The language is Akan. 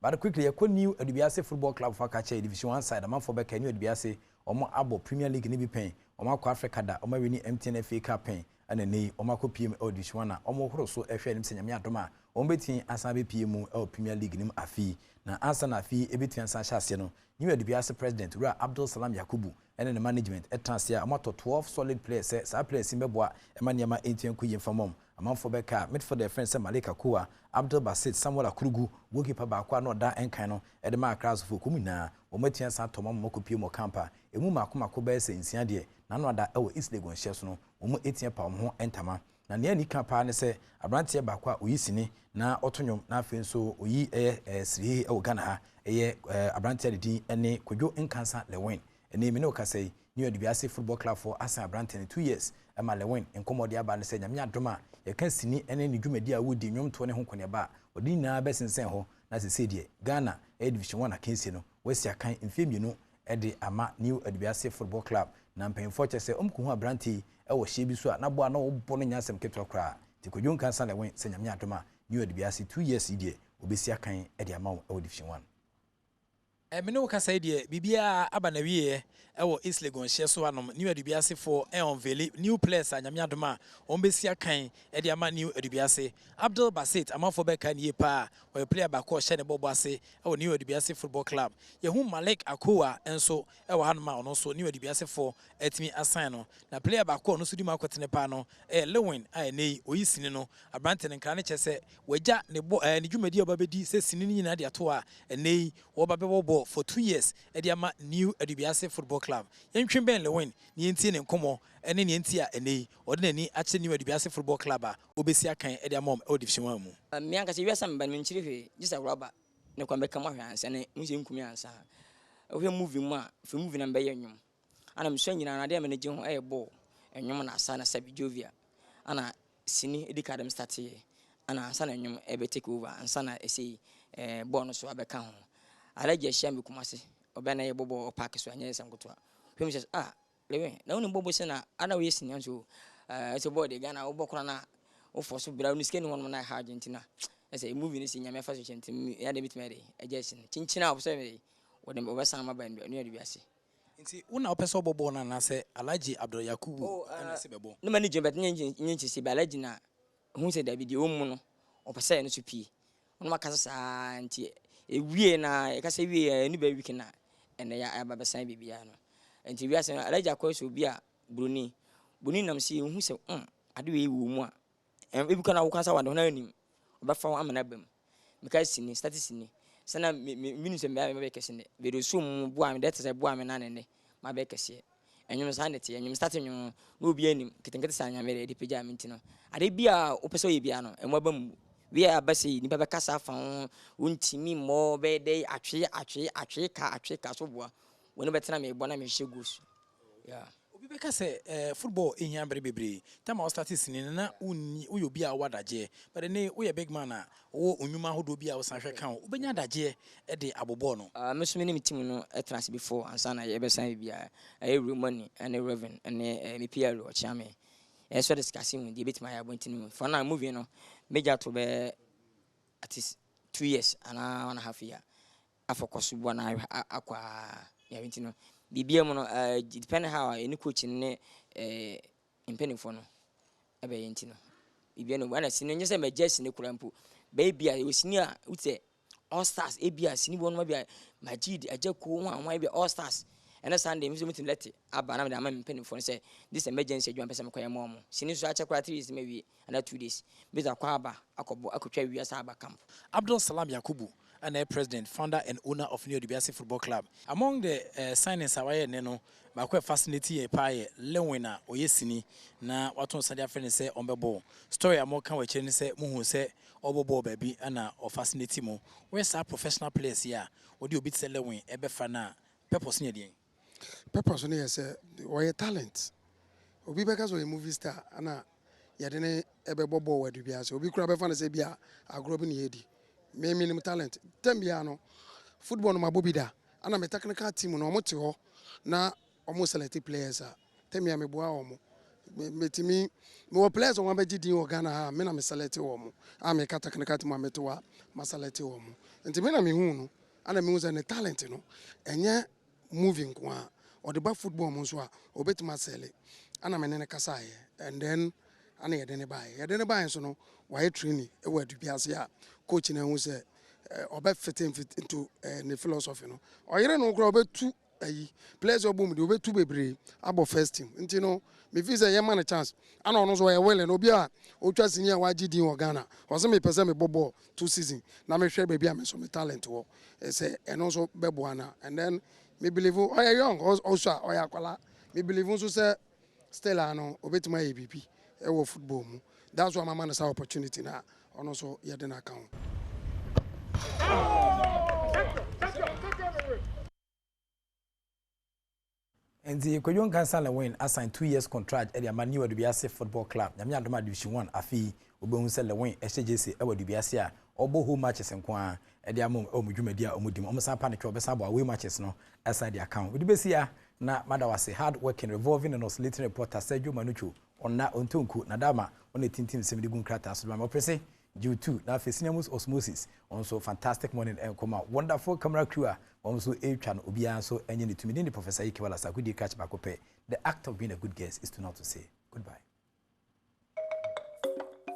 But quickly, a new Edubiase Football Club for Kache Division 1 side, a month for back, new Edubiase, Omo Abo Premier League Nibi Pain, Omako Africa, Oma Winnie MTN FA Cup Pain, and a knee, Omako PM Division 1, Omo Rosso FM Senyamia Doma, Ombetin Asabi PM or Premier League Nim Afi, na answer na fee, Ebitian Sanchasiano, new Edubiase President, Ra Abdul Salam Yakubu, and the management at Transia, a motor 12 solid players, says I play Simbabwa, Emmanuel 18 Queen for mom. A month for Becca, met for their friends Malika Kua, Abdul Basit, Samuel Krugu, Wokipa Bakwa, no da Enkano, Edema Crowds for Kumina, Ometian San Tomam Mokupimo Campa, Emuma Kumakobese in Siadie, Nanwada Ewo East Legon Shesuno, Umu 18 pound entama. Na near Nika Pane say, a branch Bakwa Uisini, na Otonium, na Finso, Uyi Sri Ogana, a branch D, and Kwadwo Nkansah Lewin, and Minoka say, New Edubiase Football Club for Asa Branch in 2 years, and Malewin, and Comodia Ban say, Yamia Doma. You can see any Jumedia would be Yum 20 Honkoneba, or Dina Bess and Senho, as I said, Ghana, Division 1 Akinsino, West Yakan, in Fimino, Eddie Ama, New Edubiase Football Club, Nampin Fortress, Umkuma Branty, Ewa Shibiswa, Nabua, no Bonanyasam Ketokra, Tikuyun Kansala went Senyamiatoma, New Edubiase 2 years, Eddie, Ubisiakan, Eddie Amount, Division 1. Mino ka say die bibia aba na wie ewo East Legon hye so anom New Edubiase for unveil new players anyame adoma ombesia kan e de ama New Edubiase Abdul Basit amafo be kan ye pa o player ba ko hye ne bobo ase ewo New Edubiase Football Club ye hu Malik Akowa enso ewo hanoma ono so New Edubiase for etimi assign no na player ba ko no so di makotene pa no Lewin a nei oyisini no abrante ne nkra ne kyese wagya ne ne dwumadi obabedi se sini ni na de ato a nei wo ba bebo for 2 years Ediama New Edubiase Football Club. Yentwin Ben Lewin, ni enti ne nkomo, ene ni enti a ene, ode ni ache New Edubiase Football Club a obesi akan Ediama o division 1 mu. Me anka se wiasa mba me nchiri hwe, just a rubber. Ne kwa beka mahwe ansa ne nse nkumi ansa. Ohwe movie mu a, fe movie na mbe ye nwum. Ana mso nyina na de me ne je ho ball. Enwum na asa na sabi Jovia. Ana sini edika dem start ye. Ana asa na nwum ebe take over, ansa na ese ball no so abeka ho. Alaji ashia Kumasi obana ye bobo park so anya sankotoa hwem says lewe na woni bobo se na ana we sinya so so board Ghana obokora na o force bra no skeni won na ha Argentina say movie ni sinya me fa so chentim ya de bitmere ajesin chinchina obse me wodem obesan maba New Edubiase nti una opese bobo na se Alaji Abdul Yakubu ana se bebo no manager bet nyenchi si Alaji na hu se David o mu no opese no so pie ono makasa sa nti ewie na e ka se wie ni ba wiki na ene ya ababesan bibia no enti wi ase Alaji akoso bi a bruni nam si hu se ade we wu mu a ebi kana wo kansa wado na anim obafa wo amana bam meka sini status ni sana minu se mba be kese ne be do sum bo am det se bo am na ne ma be kese enyum sa ne te enyum start enyum no obi anim ketenkete sa nya mere de pija minti no ade bia wo pese ye bia no emo bam we are basi ni baba kasa fa untimi mo be dey atwe ka so boa woni betena me bona me hye goose yeah obi be kase football ehia bebre time I started sinin na uyo bi a wadaje but ne we big man a wo onwuma hodo bi a wo sanhwe kan obenya daje e de abobo no me so me ni team no trans before ansa na ye be san bia e money and reven and me PL o chiame so discussing with the bit my abontin for now movie no major to be at least 2 years and 1.5 year afokoso bo na akwa ya wintino bibia mo no depend how any coach ne impending for no ebe yintino bibia no wana sini nyese me jersey ne kurampo baby a osini a ute all stars ebia sini bo no ma bia Majid ajako wan bia all stars and Sunday me meeting let abana me am penny for say this emergency adwan pese me koye mom sini so acha kwa 3 days maybe another 2 days beza kwa aba akotwa wiasa aba camp. Abdul Salam Yakubu and president founder and owner of New Edubiase Football Club among the signings awaye ne no ba kwa fascinating e pae Lewina oyesini na waton sadia friend say ombebo story amoka we cheni say muhu say obobo baby ana o fascinating mo we say professional players here odi obi tse Lewin ebe fa na purpose ne dey purpose no yes we talent obi beka so a movie star ana yade ne ebe bobo wa Edubiase obi kura be fa na say bia agro bi ne yedi me minimum talent tembia no football no mabobi da ana me technical team no omote ho na omo select players a tembia me boa omo metimi me players on be gidi o Ghana ha me na me select wo mo a me kata kanaka ma meto ma select wo mo nti me na me hu no ana me hu say ne talent no enye moving ko a o de ba football mo so a obetima sele ana me ne kasa ye and then ana ye de ne buy so no why training e wa Edubiase a coach na hu say obe fit into the philosophy no oyere no kro obetu ayi players obum de obetu bebre abo first team nti no me feel say yema na chance ana ono so ye well no bia otwa senior wa gidi o Ghana o se me pese me bobo 2 season na me hwe baby am so me talent wo say eno so bebo ana and then me believe oh you young also oh ya kwala me believe so say still ano obetima ye bibi e wo football mu that's why my man is opportunity na ono so ye de na account. And the Kwadwo Nkansah Lewin assigned 2 years contract at the Manu Edubiase Football Club. Nyame Adom Division 1 afi obehu se Lewin HJC e Edubiase a obo home matches nko e de amom omudwumadi a omudim omsa pa ne twa obesa bo away matches no aside the account. Edubiase ya na madawase hard working revolving and oscillating reporter Sergio Manucho onna ontonku na dama on tintim semidi gun krata so ma prese due to na Fesiniamus Osmosis also fantastic morning and come out wonderful camera crew also etwa no obia so enye ne tumidi ni Professor Ikiwala Sakudi catch back up. The act of being a good guest is to not to say goodbye.